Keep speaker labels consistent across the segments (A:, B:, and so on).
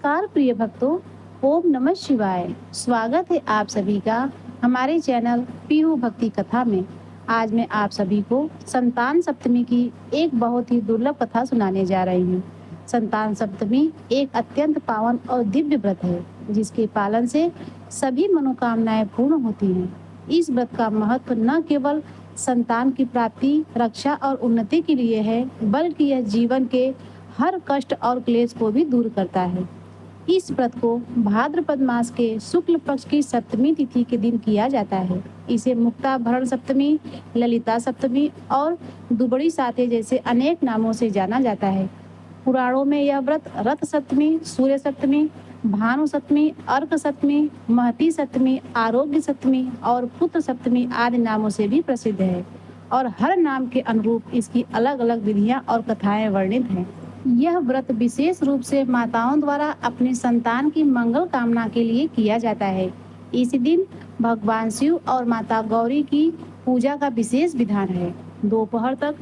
A: नमस्कार प्रिय भक्तों। ओम नमः शिवाय। स्वागत है आप सभी का हमारे चैनल पीहू भक्ति कथा में। आज मैं आप सभी को संतान सप्तमी की एक बहुत ही दुर्लभ कथा सुनाने जा रही हूँ। संतान सप्तमी एक अत्यंत पावन और दिव्य व्रत है, जिसके पालन से सभी मनोकामनाएं पूर्ण होती हैं। इस व्रत का महत्व न केवल संतान की प्राप्ति, रक्षा और उन्नति के लिए है, बल्कि यह जीवन के हर कष्ट और क्लेश को भी दूर करता है। इस व्रत को भाद्रपद मास के शुक्ल पक्ष की सप्तमी तिथि के दिन किया जाता है। इसे मुक्ताभरण सप्तमी, ललिता सप्तमी और दुबड़ी साते जैसे अनेक नामों से जाना जाता है। पुराणों में यह व्रत रथ सप्तमी, सूर्य सप्तमी, भानु सप्तमी, अर्क सप्तमी, महती सप्तमी, आरोग्य सप्तमी और पुत्र सप्तमी आदि नामों से भी प्रसिद्ध है और हर नाम के अनुरूप इसकी अलग अलग विधियां और कथाएं वर्णित हैं। यह व्रत विशेष रूप से माताओं द्वारा अपनी संतान की मंगल कामना के लिए किया जाता है। इस दिन भगवान शिव और माता गौरी की पूजा का विशेष विधान है। दोपहर तक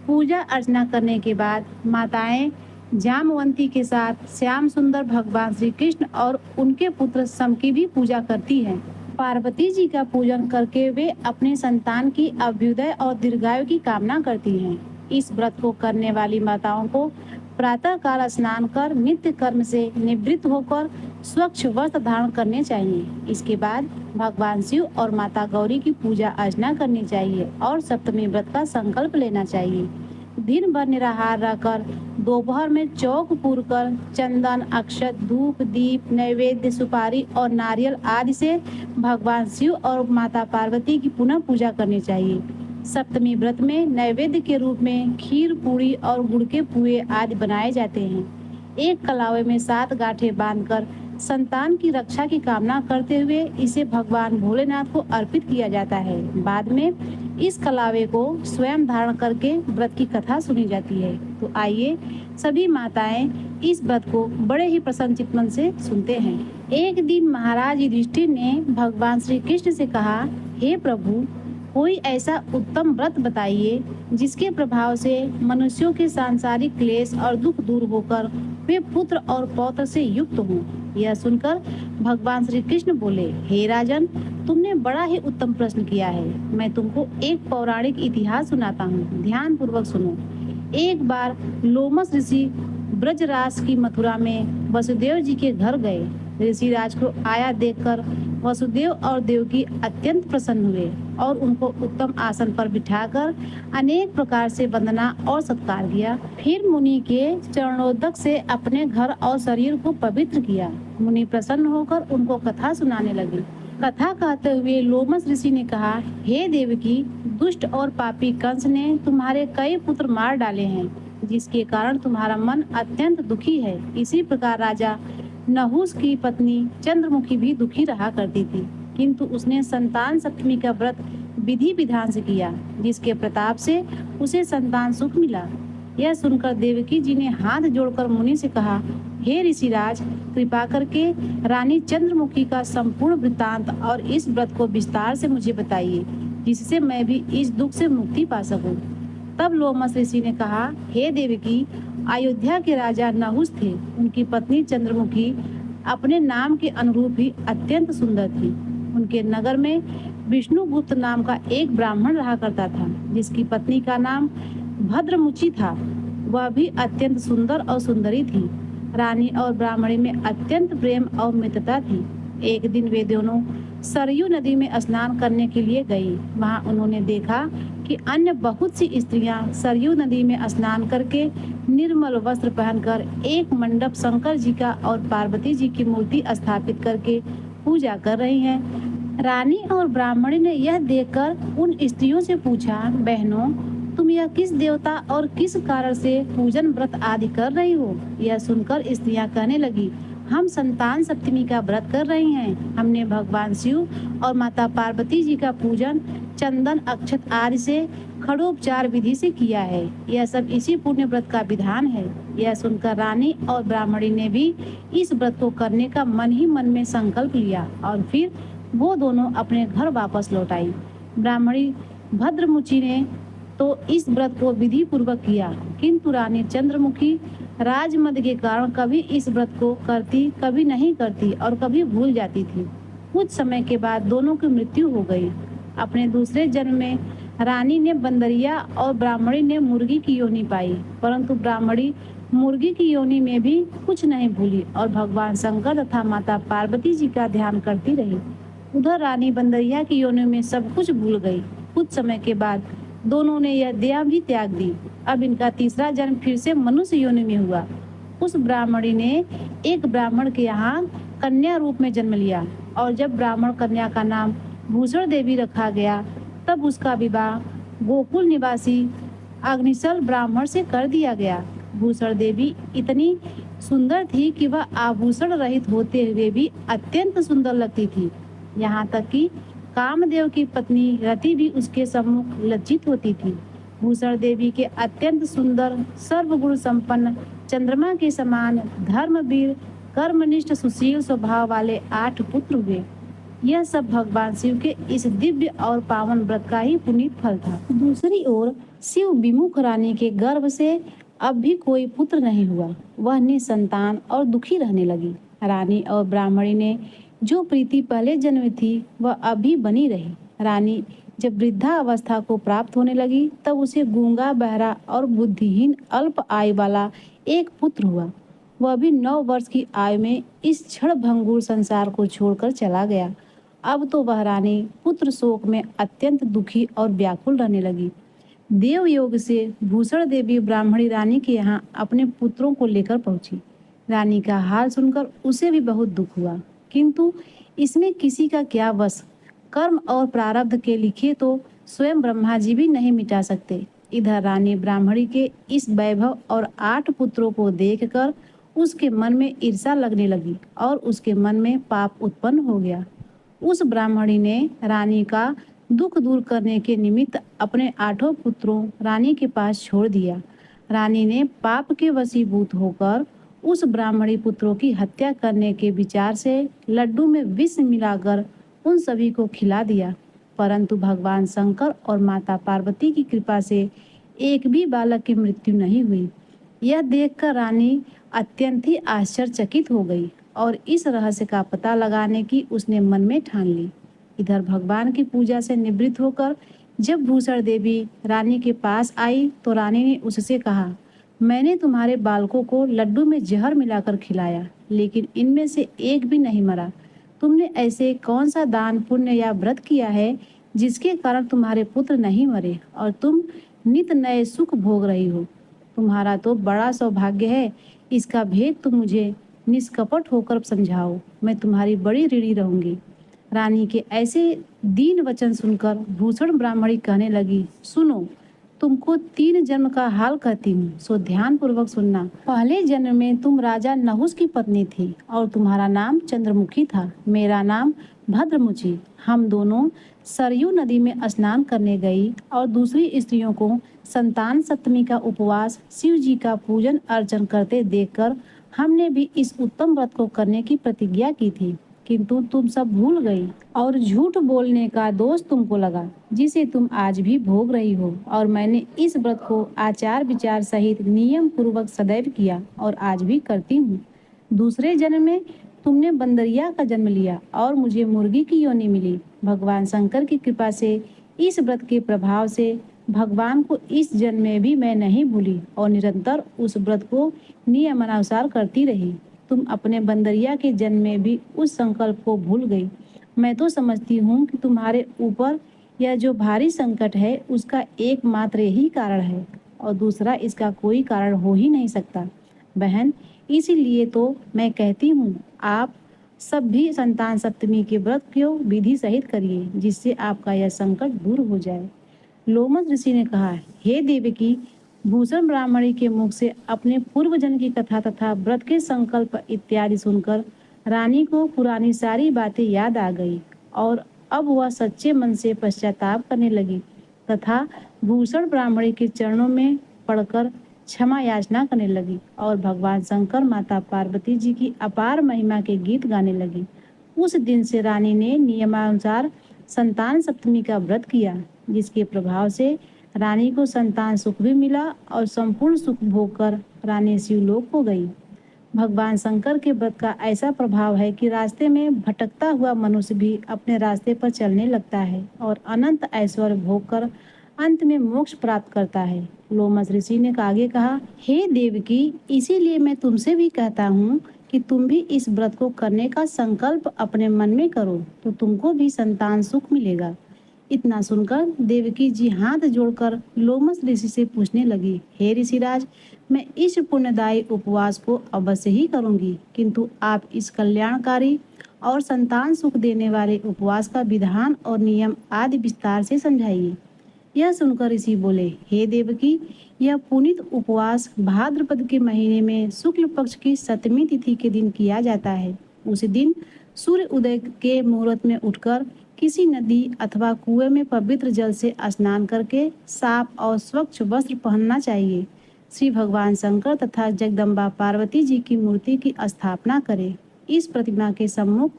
A: पूजा अर्चना करने के बाद माताएं जामवंती के साथ श्याम सुंदर भगवान श्री कृष्ण और उनके पुत्र शम की भी पूजा करती हैं। पार्वती जी का पूजन करके वे अपने संतान की अभ्युदय और दीर्घायु की कामना करती हैं। इस व्रत को करने वाली माताओं को प्रातः काल स्नान कर नित्य कर्म से निवृत्त होकर स्वच्छ वस्त्र धारण करने चाहिए। इसके बाद भगवान शिव और माता गौरी की पूजा अर्चना करनी चाहिए और सप्तमी व्रत का संकल्प लेना चाहिए। दिन भर निराहार रहकर दोपहर में चौक पूरकर चंदन, अक्षत, धूप, दीप, नैवेद्य, सुपारी और नारियल आदि से भगवान शिव और माता पार्वती की पुनः पूजा करनी चाहिए। सप्तमी व्रत में नैवेद्य के रूप में खीर, पूरी और गुड़ के पुए आदि बनाए जाते हैं। एक कलावे में 7 गांठें बांधकर संतान की रक्षा की कामना करते हुए इसे भगवान भोलेनाथ को अर्पित किया जाता है। बाद में इस कलावे को स्वयं धारण करके व्रत की कथा सुनी जाती है। तो आइए सभी माताएं इस व्रत को बड़े ही प्रसन्नचित्त मन से सुनते हैं। एक दिन महाराज युधिष्ठिर ने भगवान श्री कृष्ण से कहा, हे प्रभु, कोई ऐसा उत्तम व्रत बताइए जिसके प्रभाव से मनुष्यों के सांसारिक क्लेश और दुख दूर होकर वे पुत्र और पौत्र से युक्त हों। यह सुनकर भगवान श्री कृष्ण बोले, हे राजन, तुमने बड़ा ही उत्तम प्रश्न किया है। मैं तुमको एक पौराणिक इतिहास सुनाता हूँ, ध्यान पूर्वक सुनो। एक बार लोमस ऋषि ब्रजराज की मथुरा में वसुदेव जी के घर गए। ऋषिराज को आया देखकर वसुदेव और देवकी अत्यंत प्रसन्न हुए और उनको उत्तम आसन पर बिठाकर अनेक प्रकार से वंदना और सत्कार किया। फिर मुनि के चरणोदक से अपने घर और शरीर को पवित्र किया। मुनि प्रसन्न होकर उनको कथा सुनाने लगे। कथा कहते हुए लोमस ऋषि ने कहा, हे देवकी, दुष्ट और पापी कंस ने तुम्हारे कई पुत्र मार डाले हैं, जिसके कारण तुम्हारा मन अत्यंत दुखी है। इसी प्रकार राजा नहुस की पत्नी चंद्रमुखी भी दुखी रहा करती थी, किंतु उसने संतान सप्तमी का व्रत विधि विधान से किया, जिसके प्रताप से उसे संतान सुख मिला। यह सुनकर देवकी जी ने हाथ जोड़कर मुनि से कहा, हे ऋषिराज, कृपा करके रानी चंद्रमुखी का संपूर्ण वृत्तांत और इस व्रत को विस्तार से मुझे बताइए, जिससे मैं भी इस दुख से मुक्ति पा सकूं। तब लोमस ऋषि ने कहा, हे देवकी, अयोध्या के राजा नहुस थे। उनकी पत्नी चंद्रमुखी अपने नाम के अनुरूप ही अत्यंत सुंदर थी। उनके नगर में विष्णुगुप्त नाम का एक ब्राह्मण रहा करता था, जिसकी पत्नी का नाम भद्रमुचि था। वह भी अत्यंत सुंदर और सुंदरी थी। रानी और ब्राह्मणी में अत्यंत प्रेम और मित्रता थी। एक दिन वे दोनों सरयू नदी में स्नान करने के लिए गई। वहां उन्होंने देखा कि अन्य बहुत सी स्त्रियां सरयू नदी में स्नान करके निर्मल वस्त्र पहनकर एक मंडप शंकर जी का और पार्वती जी की मूर्ति स्थापित करके पूजा कर रही हैं। रानी और ब्राह्मणी ने यह देखकर उन स्त्रियों से पूछा, बहनों, तुम यह किस देवता और किस कारण से पूजन व्रत आदि कर रही हो? यह सुनकर स्त्रियां कहने लगी, हम संतान सप्तमी का व्रत कर रही हैं। हमने भगवान शिव और माता पार्वती जी का पूजन चंदन, अक्षत आदि से खड़ोपचार विधि से किया है। यह सब इसी पुण्य व्रत का विधान है। यह सुनकर रानी और ब्राह्मणी ने भी इस व्रत को करने का मन ही मन में संकल्प लिया और फिर वो दोनों अपने घर वापस लौट आई। ब्राह्मणी भद्रमुचि ने तो इस व्रत को विधि पूर्वक किया, किंतु रानी चंद्रमुखी राजमद के कारण कभी इस व्रत को करती, कभी नहीं करती और कभी भूल जाती थी। कुछ समय के बाद दोनों की मृत्यु हो गई। अपने दूसरे जन्म में रानी ने बंदरिया और ब्राह्मणी ने मुर्गी की योनि पाई, परंतु ब्राह्मणी मुर्गी की योनि में भी कुछ नहीं भूली और भगवान शंकर तथा माता पार्वती जी का ध्यान करती रही। उधर रानी बंदरिया की योनि में सब कुछ भूल गई। कुछ समय के बाद दोनों ने यह देह भी त्याग दी। अब इनका तीसरा जन्म फिर से मनुष्य योनि में हुआ। उस ब्राह्मणी ने एक ब्राह्मण के यहाँ कन्या रूप में जन्म लिया और जब ब्राह्मण कन्या का नाम भूषण देवी रखा गया, तब उसका विवाह गोकुल निवासी अग्निशल ब्राह्मण से कर दिया गया। भूषण देवी इतनी सुंदर थी कि वह आभूषण रहित होते हुए भी अत्यंत सुंदर लगती थी। यहाँ तक कि कामदेव की पत्नी रति भी उसके सम्मुख लज्जित होती थी। भूषण देवी के अत्यंत सुंदर, सर्वगुण संपन्न, चंद्रमा के समान, धर्मवीर, कर्मनिष्ठ, सुशील स्वभाव वाले 8 पुत्र हुए। यह सब भगवान शिव के इस दिव्य और पावन व्रत का ही पुनीत फल था। दूसरी ओर शिव विमुख रानी के गर्भ से अब भी कोई पुत्र नहीं हुआ। वह निसंतान और दुखी रहने लगी। रानी और ब्राह्मणी ने जो प्रीति पहले जन्म थी वह अभी बनी रही। रानी जब वृद्धा अवस्था को प्राप्त होने लगी, तब उसे गूंगा, बहरा और बुद्धिहीन अल्प आयु वाला एक पुत्र हुआ। वह भी 9 वर्ष की आयु में इस क्षण भंगुर संसार को छोड़कर चला गया। अब तो वह रानी पुत्र शोक में अत्यंत दुखी और व्याकुल रहने लगी। देव योग से भूषण देवी ब्राह्मणी रानी के यहाँ अपने पुत्रों को लेकर पहुंची। रानी का हाल सुनकर उसे भी बहुत दुख हुआ, किंतु इसमें किसी का क्या वश। कर्म और प्रारब्ध के लिखे तो स्वयं ब्रह्मा जी भी नहीं मिटा सकते। इधर रानी ब्राह्मणी के इस वैभव और 8 पुत्रों को देखकर उसके मन में ईर्ष्या लगने लगी और उसके मन में पाप उत्पन्न हो गया। उस ब्राह्मणी ने रानी का दुख दूर करने के निमित्त अपने 8 पुत्रों रानी के पास छोड़ दिया। रानी ने पाप के वशीभूत होकर उस ब्राह्मणी पुत्रों की हत्या करने के विचार से लड्डू में विष मिलाकर उन सभी को खिला दिया, परंतु भगवान शंकर और माता पार्वती की कृपा से एक भी बालक की मृत्यु नहीं हुई। यह देखकर रानी अत्यंत ही आश्चर्यचकित हो गई और इस रहस्य का पता लगाने की उसने मन में ठान ली। इधर भगवान की पूजा से निवृत्त होकर जब भूषण देवी रानी के पास आई तो रानी ने उससे कहा, मैंने तुम्हारे बालकों को लड्डू में जहर मिलाकर खिलाया, लेकिन इनमें से एक भी नहीं मरा। तुमने ऐसे कौन सा दान, पुण्य या व्रत किया है जिसके कारण तुम्हारे पुत्र नहीं मरे और तुम नित नए सुख भोग रही हो? तुम्हारा तो बड़ा सौभाग्य है। इसका भेद तुम मुझे निष्कपट होकर समझाओ, मैं तुम्हारी बड़ी ऋणी रहूंगी। रानी के ऐसे दीन वचन सुनकर भूषण ब्राह्मणी कहने लगी, सुनो, तुमको 3 जन्म का हाल कहती हूँ, सो ध्यान पूर्वक सुनना। पहले जन्म में तुम राजा नहुस की पत्नी थी और तुम्हारा नाम चंद्रमुखी था। मेरा नाम भद्रमुचि। हम दोनों सरयू नदी में स्नान करने गई और दूसरी स्त्रियों को संतान सप्तमी का उपवास, शिव जी का पूजन अर्चन करते देखकर हमने भी इस उत्तम व्रत को करने की प्रतिज्ञा की थी, किंतु तुम सब भूल गई और झूठ बोलने का दोष तुमको लगा, जिसे तुम आज भी भोग रही हो। और मैंने इस व्रत को आचार विचार सहित नियम पूर्वक सदैव किया और आज भी करती हूँ। दूसरे जन्म में तुमने बंदरिया का जन्म लिया और मुझे मुर्गी की योनि मिली। भगवान शंकर की कृपा से इस व्रत के प्रभाव से भगवान को इस जन्म में भी मैं नहीं भूली और निरंतर उस व्रत को नियमानुसार करती रही। तुम अपने बंदरिया के जन्म में भी उस संकल्प को भूल गई। मैं तो समझती हूँ कि तुम्हारे ऊपर यह जो भारी संकट है उसका एकमात्र यही कारण है और दूसरा इसका कोई कारण हो ही नहीं सकता। बहन, इसीलिए तो मैं कहती हूँ आप सब भी संतान सप्तमी के व्रत को विधि सहित करिए, जिससे आपका यह संकट दूर हो जाए। लोमस ऋषि ने कहा, हे देवकी, भूषण ब्राह्मणी के मुख से अपने पूर्व जन्म की कथा तथा व्रत के संकल्प इत्यादि सुनकर रानी को पुरानी सारी बातें याद आ गई और अब वह सच्चे मन से पश्चाताप करने लगी तथा भूषण ब्राह्मणी के चरणों में पड़कर क्षमा याचना करने लगी और भगवान शंकर, माता पार्वती जी की अपार महिमा के गीत गाने लगी। उस दिन से रानी ने नियमानुसार संतान सप्तमी का व्रत किया, जिसके प्रभाव से रानी को संतान सुख भी मिला और संपूर्ण सुख भोग कर रानी शिवलोक को गई। भगवान शंकर के व्रत का ऐसा प्रभाव है कि रास्ते में भटकता हुआ मनुष्य भी अपने रास्ते पर चलने लगता है और अनंत ऐश्वर्य भोग कर अंत में मोक्ष प्राप्त करता है। लोमस ऋषि ने आगे कहा, हे देवकी, इसीलिए मैं तुमसे भी कहता हूँ कि तुम भी इस व्रत को करने का संकल्प अपने मन में करो तो तुमको भी संतान सुख मिलेगा। इतना सुनकर देवकी जी हाथ जोड़कर लोमस ऋषि से पूछने लगी, हे ऋषिराज, मैं इस पुण्यदायी उपवास को अवश्य ही करूंगी, किंतु आप इस कल्याणकारी और संतान सुख देने वाले उपवास का विधान और नियम आदि विस्तार से समझाइए। यह सुनकर ऋषि बोले, हे देवकी, यह पुनीत उपवास भाद्रपद के महीने में शुक्ल पक्ष की 7वीं तिथि के दिन किया जाता है। उस दिन सूर्य उदय के मुहूर्त में उठकर किसी नदी अथवा कुएं में पवित्र जल से स्नान करके साफ और स्वच्छ वस्त्र पहनना चाहिए। श्री भगवान शंकर तथा जगदम्बा पार्वती जी की मूर्ति की स्थापना करें। इस प्रतिमा के सम्मुख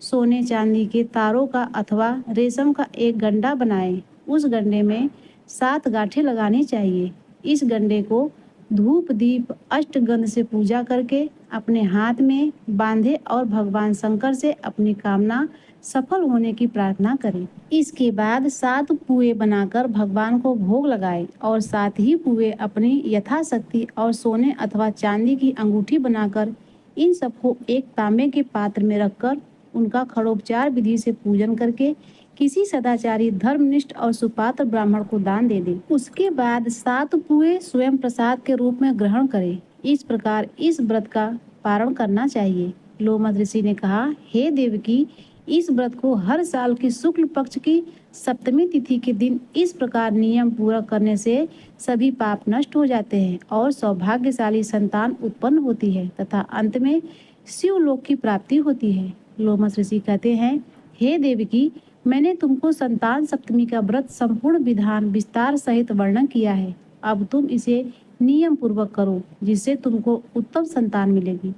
A: सोने चांदी के तारों का अथवा रेशम का एक गंडा बनाएं। उस गंडे में 7 गांठें लगानी चाहिए। इस गंडे को धूप दीप अष्टगंध से पूजा करके अपने हाथ में बांधे और भगवान शंकर से अपनी कामना सफल होने की प्रार्थना करें। इसके बाद 7 पुए बनाकर भगवान को भोग लगाएं और 7 ही पुए अपनी यथाशक्ति और सोने अथवा चांदी की अंगूठी बनाकर इन सबको एक तांबे के पात्र में रखकर उनका खड़ोपचार विधि से पूजन करके किसी सदाचारी धर्मनिष्ठ और सुपात्र ब्राह्मण को दान दे दे। उसके बाद 7 पुए स्वयं प्रसाद के रूप में ग्रहण करें। इस प्रकार इस व्रत का पारण करना चाहिए। लोमस ऋषि ने कहा, हे देवकी, इस व्रत को हर साल की शुक्ल पक्ष की 7वीं तिथि के दिन इस प्रकार नियम पूरा करने से सभी पाप नष्ट हो जाते हैं और सौभाग्यशाली संतान उत्पन्न होती है तथा अंत में शिवलोक की प्राप्ति होती है। लोमस ऋषि कहते हैं, हे देवकी, मैंने तुमको संतान सप्तमी का व्रत संपूर्ण विधान विस्तार सहित वर्णन किया है। अब तुम इसे नियम पूर्वक करो जिससे तुमको उत्तम संतान मिलेगी।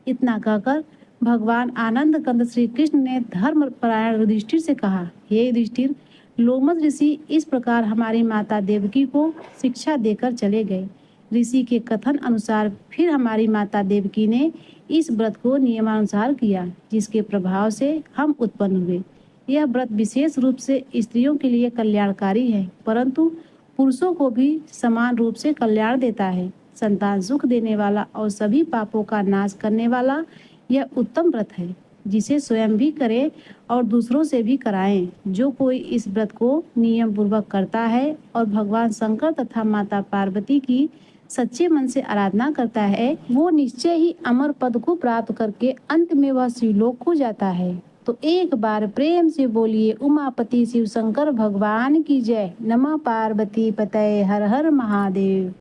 A: इतना कहकर भगवान आनंद कंद श्री कृष्ण ने धर्मपरायण युधिष्ठिर से कहा, हे युधिष्ठिर, लोमस ऋषि इस प्रकार हमारी माता देवकी को शिक्षा देकर चले गए। ऋषि के कथन अनुसार फिर हमारी माता देवकी ने इस व्रत को नियमानुसार किया, जिसके प्रभाव से हम उत्पन्न हुए। यह व्रत विशेष रूप से स्त्रियों के लिए कल्याणकारी है, परंतु पुरुषों को भी समान रूप से कल्याण देता है। संतान सुख देने वाला और सभी पापों का नाश करने वाला यह उत्तम व्रत है, जिसे स्वयं भी करें और दूसरों से भी कराएं। जो कोई इस व्रत को नियम पूर्वक करता है और भगवान शंकर तथा माता पार्वती की सच्चे मन से आराधना करता है, वो निश्चय ही अमर पद को प्राप्त करके अंत में वह शिवलोक को जाता है। तो एक बार प्रेम से बोलिए, उमापति शिव शंकर भगवान की जय। नमः पार्वती पतये, हर हर महादेव।